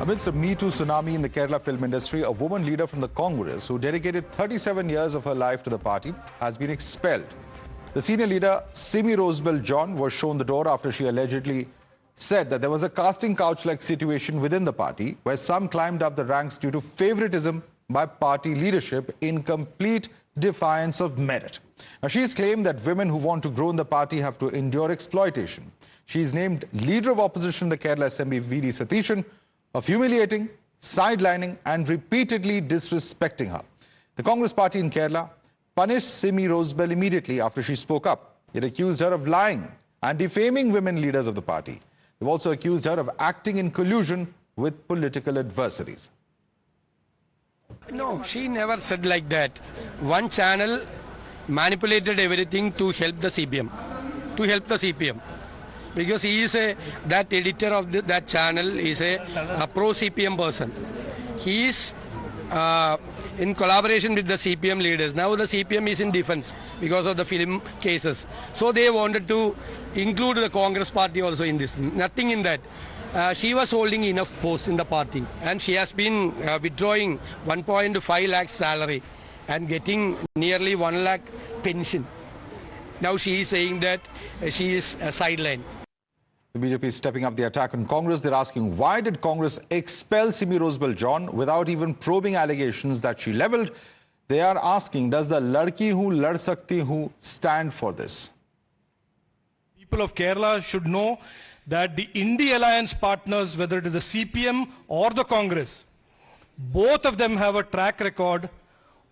Amidst a Me Too tsunami in the Kerala film industry, a woman leader from the Congress who dedicated 37 years of her life to the party has been expelled. The senior leader, Simi Rosebell John, was shown the door after she allegedly said that there was a casting couch-like situation within the party where some climbed up the ranks due to favoritism by party leadership in complete defiance of merit. Now, she's claimed that women who want to grow in the party have to endure exploitation. She's named leader of opposition in the Kerala Assembly, V.D. Satishan, of humiliating, sidelining and repeatedly disrespecting her. The Congress party in Kerala punished Simi Rosebell immediately after she spoke up. It accused her of lying and defaming women leaders of the party. They've also accused her of acting in collusion with political adversaries. No, she never said like that. One channel manipulated everything to help the CPM. Because he is that editor of that channel is a pro-CPM person. He is in collaboration with the CPM leaders. Now the CPM is in defense because of the film cases. So they wanted to include the Congress party also in this. Nothing in that. She was holding enough posts in the party and she has been withdrawing 1.5 lakh salary and getting nearly 1 lakh pension. Now she is saying that she is sidelined. The BJP is stepping up the attack on Congress. They're asking, why did Congress expel Simi Rosebell John without even probing allegations that she levelled? They are asking, does the Ladki Hu Lad Sakti Hu stand for this? People of Kerala should know that the Indie Alliance partners, whether it is the CPM or the Congress, both of them have a track record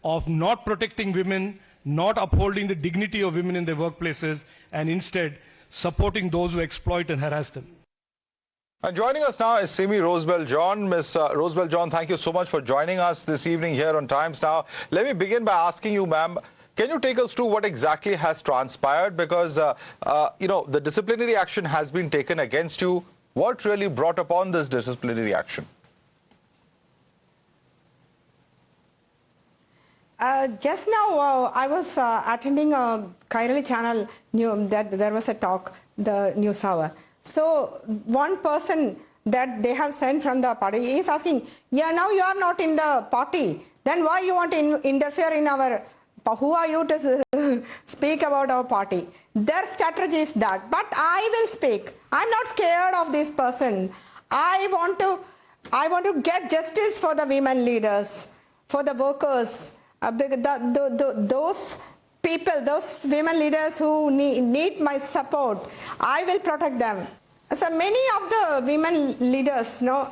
of not protecting women, not upholding the dignity of women in their workplaces, and instead supporting those who exploit and harass them. And joining us now is Simi Rosebell John. Ms. Rosebell John, thank you so much for joining us this evening here on Times Now. Let me begin by asking you, ma'am, can you take us through what exactly has transpired? Because, you know, the disciplinary action has been taken against you. What really brought upon this disciplinary action? Just now, I was attending a Kairali channel, that there was a talk, the Newshour. So, one person that they have sent from the party is asking, yeah, now you are not in the party, then why you want to interfere in our, who are you to speak about our party? Their strategy is that, but I will speak. I'm not scared of this person. I want to get justice for the women leaders, for the workers, those people, those women leaders who need my support. I will protect them. So many of the women leaders, the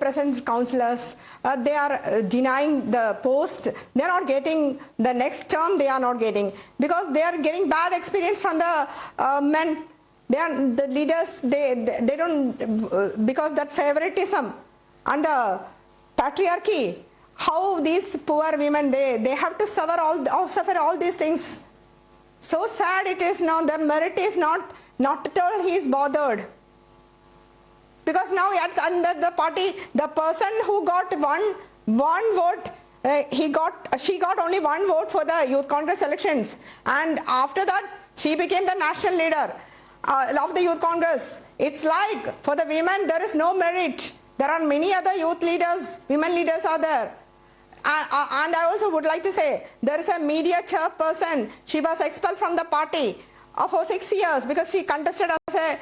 present councillors, they are denying the post. They are not getting the next term. They are not getting because they are getting bad experience from the men. They are the leaders. They don't because that favoritism and the patriarchy. How these poor women they have to suffer all these things. So sad it is now. Their merit is not at all. He is bothered. Because now under the party, the person who got one vote, she got only one vote for the Youth Congress elections, and after that she became the national leader of the Youth Congress. It's like for the women there is no merit. There are many other youth leaders, women leaders are there. And I also would like to say there is a media chairperson. She was expelled from the party for 6 years because she contested as a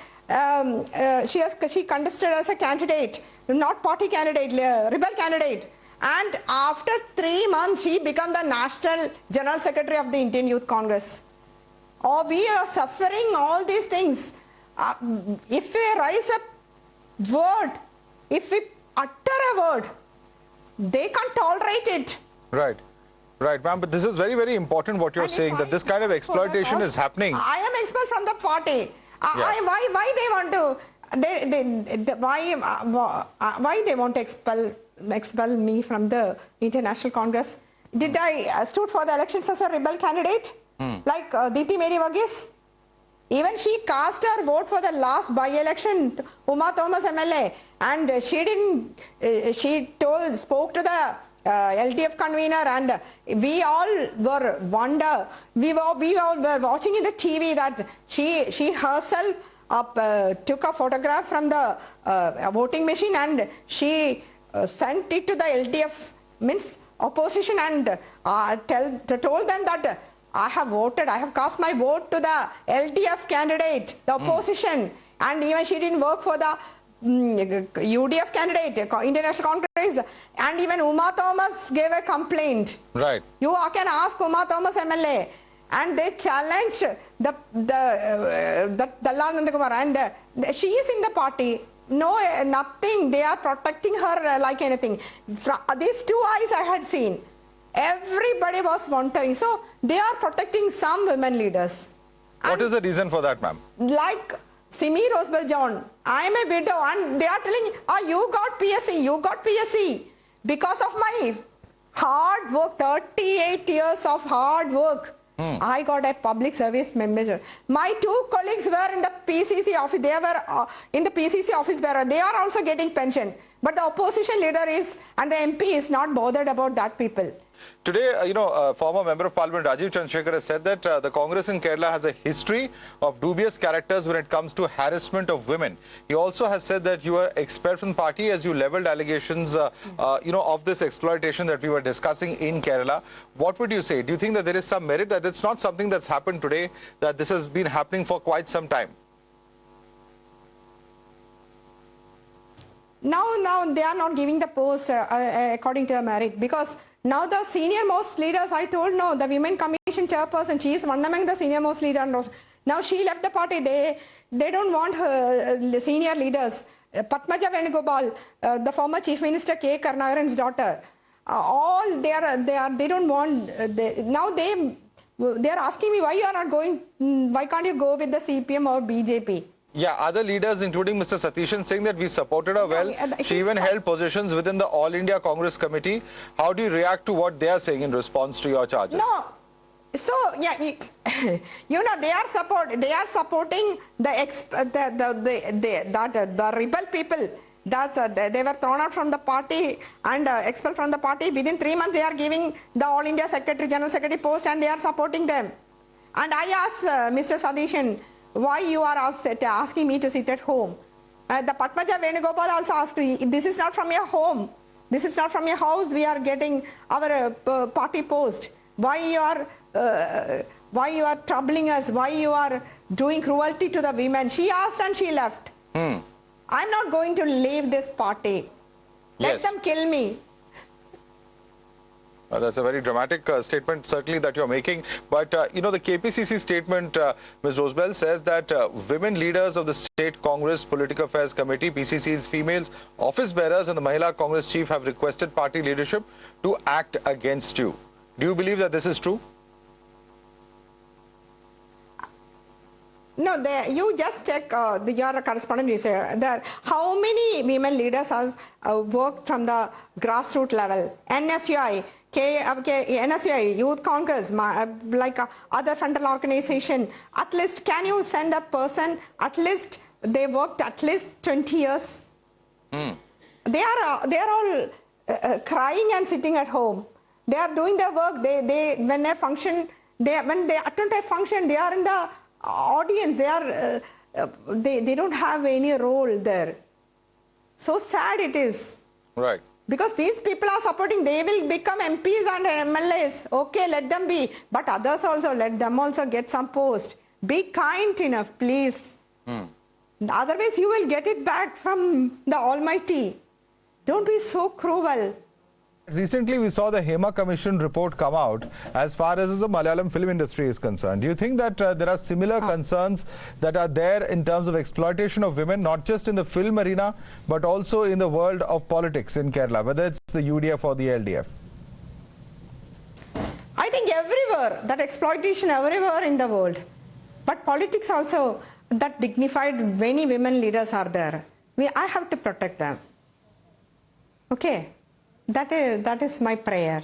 she contested as a candidate, not party candidate, rebel candidate. And after 3 months, she became the National General Secretary of the Indian Youth Congress. Oh, we are suffering all these things. If we raise a word, if we utter a word, they can't tolerate it. Right. Right, ma'am, but this is very, very important what you're saying, that this kind of exploitation is happening. I am expelled from the party. Why they want to? Why they want to expel me from the International Congress? Did I stood for the elections as a rebel candidate like Diti Mary Vagis? Even she cast her vote for the last by-election, Uma Thomas MLA, and she didn't. She spoke to the LDF convener, and we all were wonder. We all were watching in the TV that she herself took a photograph from the voting machine and she sent it to the LDF, means opposition, and told them that I have voted, I have cast my vote to the LDF candidate, the opposition, and even she didn't work for the UDF candidate, Indian National Congress, and even Uma Thomas gave a complaint. Right. You can ask Uma Thomas MLA, and they challenged the Dallal Nandakumar, and she is in the party. No, nothing. They are protecting her like anything. These 2 eyes I had seen. Everybody was wondering. So they are protecting some women leaders. What is the reason for that, ma'am? Like Simi Rosebell John, I am a widow, and they are telling, you got PSC, you got PSC. Because of my hard work, 38 years of hard work, I got a public service member. My 2 colleagues were in the PCC office, they were in the PCC office bearer, they are also getting pension. But the opposition leader is, and the MP is not bothered about that people. Today, former Member of Parliament Rajiv Chandrasekhar has said that the Congress in Kerala has a history of dubious characters when it comes to harassment of women. He also has said that you were expelled from the party as you leveled allegations, of this exploitation that we were discussing in Kerala. What would you say? Do you think that there is some merit, that it's not something that's happened today, that this has been happening for quite some time? Now they are not giving the post according to the merit, because now the senior most leaders, I told no, the Women Commission chairperson, she is one among the senior most leaders. Now she left the party. They don't want her senior leaders. Padmaja Venugopal, the former Chief Minister K. Karnagaran's daughter, all they don't want. Now they are asking me, why you are not going? Why can't you go with the CPM or BJP? Yeah, other leaders, including Mr. Satishan, saying that we supported her well. She even held positions within the All India Congress Committee. How do you react to what they are saying in response to your charges? No. So, yeah, they are supporting the rebel people. They were thrown out from the party and expelled from the party. Within 3 months, they are giving the All India Secretary, General Secretary post, and they are supporting them. And I asked Mr. Sadishan, why you are asking me to sit at home? The Padmaja Venugopal also asked me, this is not from your home. This is not from your house. We are getting our party post. Why you are troubling us? Why you are doing cruelty to the women? She asked and she left. I'm not going to leave this party. Let them kill me. That's a very dramatic statement, certainly, that you're making. But, the KPCC statement, Ms. Rosebell, says that women leaders of the State Congress Political Affairs Committee, PCC's female office bearers and the Mahila Congress chief have requested party leadership to act against you. Do you believe that this is true? No, you just check your correspondent. You say that how many women leaders has worked from the grassroots level? NSUI, NSUI, Youth Congress, like other frontal organization. At least, can you send a person? At least they worked at least 20 years. They are all crying and sitting at home. They are doing their work. When they function, when they attend a function, they are in the audience. They don't have any role there. So sad it is. Right. Because these people are supporting, they will become MPs and MLAs. Okay, let them be. But others also, let them also get some post. Be kind enough, please. Otherwise, you will get it back from the Almighty. Don't be so cruel. Recently, we saw the Hema Commission report come out as far as the Malayalam film industry is concerned. Do you think that there are similar concerns that are there in terms of exploitation of women, not just in the film arena, but also in the world of politics in Kerala, whether it's the UDF or the LDF? I think everywhere, that exploitation everywhere in the world. But politics also, that dignified, many women leaders are there. I have to protect them. Okay. That is my prayer.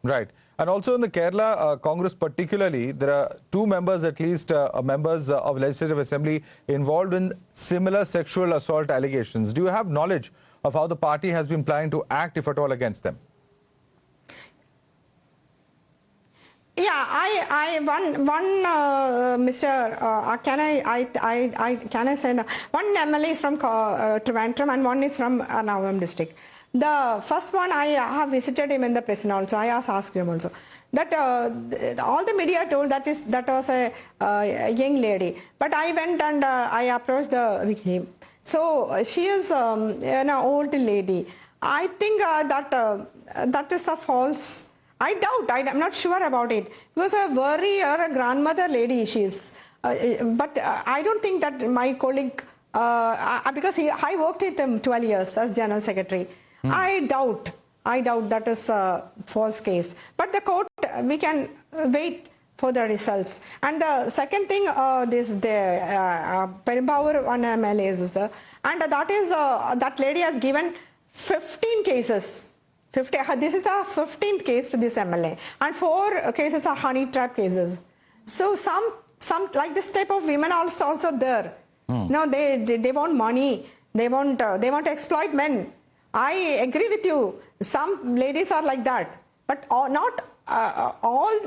Right. And also in the Kerala Congress particularly, there are 2 members at least, members of Legislative Assembly involved in similar sexual assault allegations. Do you have knowledge of how the party has been planning to act, if at all, against them? Mr. Can I say one MLA is from Trivandrum and one is from Ernakulam district. The first one I have visited him in the prison also. I asked him also that all the media told that was a young lady, but I went and I approached the victim. So she is an old lady. I think that is a false. I doubt. I'm not sure about it because a grandmother lady she is. But I don't think that my colleague because I worked with him 12 years as general secretary. I doubt that is a false case. But the court, we can wait for the results. And the second thing, Perumbavoor one MLA is there, and that is that lady has given 15 cases. This is the 15th case to this MLA, and 4 cases are honey trap cases. So some like this type of women are also there. No, they want money. They want to exploit men. I agree with you. Some ladies are like that, but not all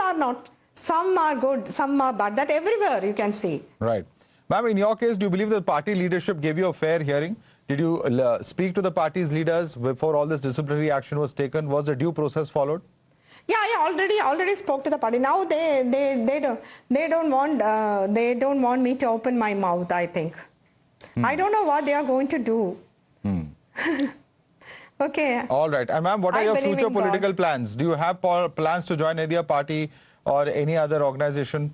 are not. Some are good, some are bad. That everywhere you can see. Right. Ma'am, in your case, do you believe the party leadership gave you a fair hearing? Did you speak to the party's leaders before all this disciplinary action was taken? Was a due process followed? Yeah, already spoke to the party. Now they don't want me to open my mouth. I think. I don't know what they are going to do. Okay. All right. And ma'am, what are your future political plans? Do you have plans to join any other party or any other organization?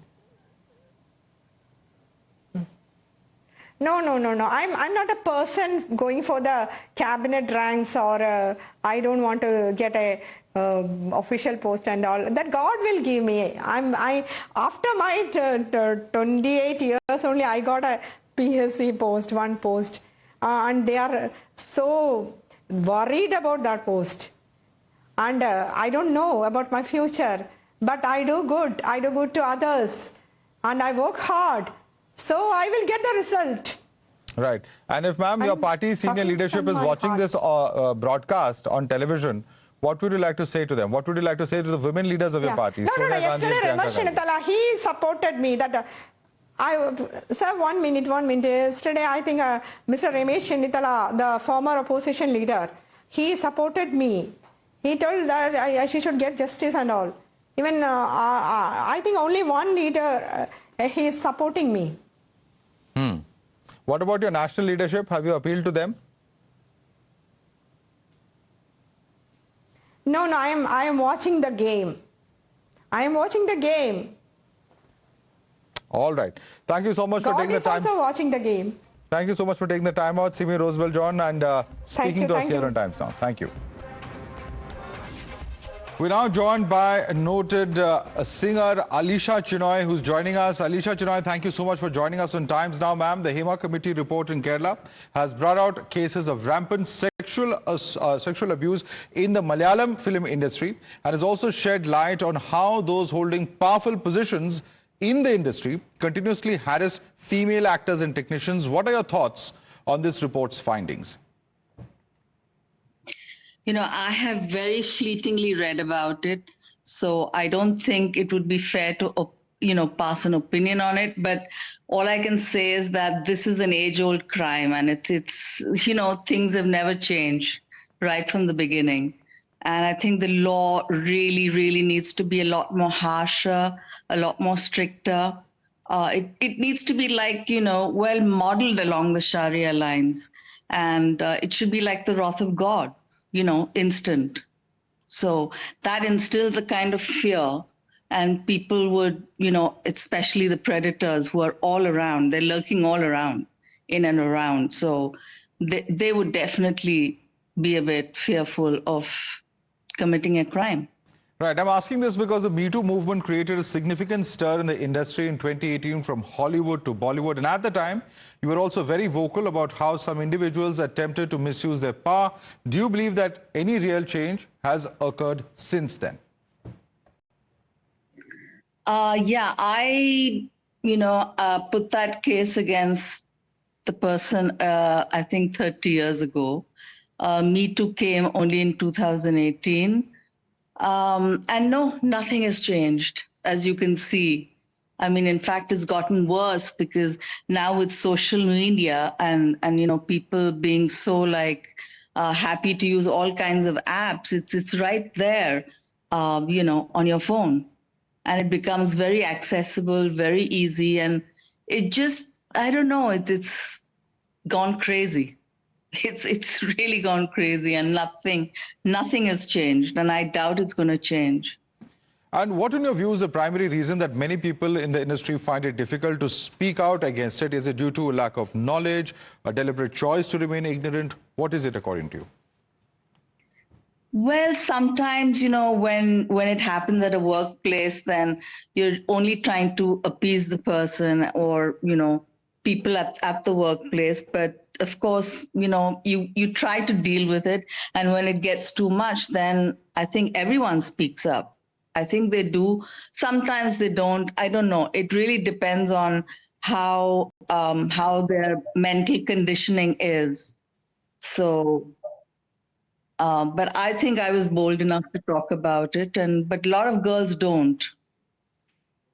No. I'm not a person going for the cabinet ranks or I don't want to get a official post and all. That God will give me. After my 28 years only, I got a PSC post, one post, and they are so worried about that post. And I don't know about my future, but I do good. I do good to others, and I work hard. So I will get the result. Right. And if, ma'am, your party's senior leadership is watching this broadcast on television, what would you like to say to them? What would you like to say to the women leaders of your party? No. Yesterday, Ramesh Chinitala, he supported me. Sir, one minute. Yesterday, I think Mr. Ramesh Chinitala, the former opposition leader, he supported me. He told that she should get justice and all. Even I think only one leader, he is supporting me. What about your national leadership? Have you appealed to them? No, I am watching the game. I am watching the game. All right. Thank you so much for taking the time. God is also watching the game. Thank you so much for taking the time out, Simi Rosebell John, and speaking to us here on Times Now. Thank you. We're now joined by a noted singer, Alisha Chinoy, who's joining us. Alisha Chinoy, thank you so much for joining us on Times Now, ma'am. The HEMA Committee report in Kerala has brought out cases of rampant sexual abuse in the Malayalam film industry and has also shed light on how those holding powerful positions in the industry continuously harass female actors and technicians. What are your thoughts on this report's findings? You know, I have very fleetingly read about it, so I don't think it would be fair to, pass an opinion on it. But all I can say is that this is an age-old crime, and it's things have never changed right from the beginning. And I think the law really, really needs to be a lot more harsher, a lot more stricter. It needs to be well modeled along the Sharia lines. And it should be like the wrath of God, instant. So that instills a kind of fear, and people would, especially the predators who are all around, they're lurking all around, in and around. So they would definitely be a bit fearful of committing a crime. Right. I'm asking this because the Me Too movement created a significant stir in the industry in 2018 from Hollywood to Bollywood. And at the time, you were also very vocal about how some individuals attempted to misuse their power. Do you believe that any real change has occurred since then? I put that case against the person, I think 30 years ago. Me Too came only in 2018. And no, nothing has changed, as you can see. I mean, in fact, it's gotten worse because now with social media and people being so happy to use all kinds of apps, it's right there, on your phone, and it becomes very accessible, very easy, and it just, I don't know, it's gone crazy. It's really gone crazy, and nothing has changed, and I doubt it's going to change. And what, in your view, is the primary reason that many people in the industry find it difficult to speak out against it? Is it due to a lack of knowledge, a deliberate choice to remain ignorant? What is it, according to you? Well, sometimes, when it happens at a workplace, then you're only trying to appease the person or, people at the workplace. But of course, you try to deal with it. And when it gets too much, then I think everyone speaks up. I think they do. Sometimes they don't. I don't know. It really depends on how their mental conditioning is. So, but I think I was bold enough to talk about it, but a lot of girls don't,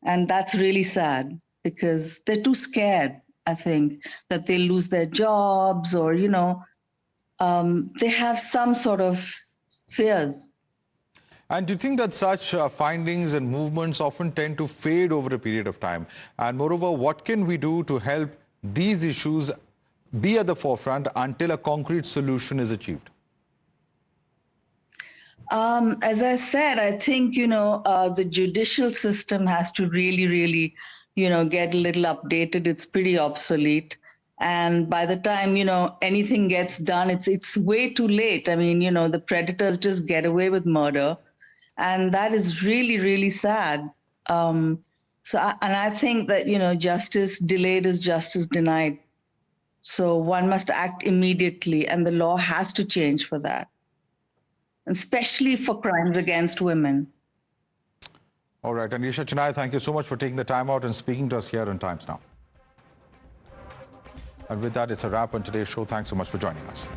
and that's really sad because they're too scared. I think that they'll lose their jobs, or they have some sort of fears. And do you think that such findings and movements often tend to fade over a period of time? And moreover, what can we do to help these issues be at the forefront until a concrete solution is achieved? As I said, I think, the judicial system has to really, really, get a little updated. It's pretty obsolete. And by the time, anything gets done, it's way too late. I mean, the predators just get away with murder. And that is really, really sad. And I think that, justice delayed is justice denied. So one must act immediately, and the law has to change for that, especially for crimes against women. All right. Anisha Chennai, thank you so much for taking the time out and speaking to us here on Times Now. And with that, it's a wrap on today's show. Thanks so much for joining us.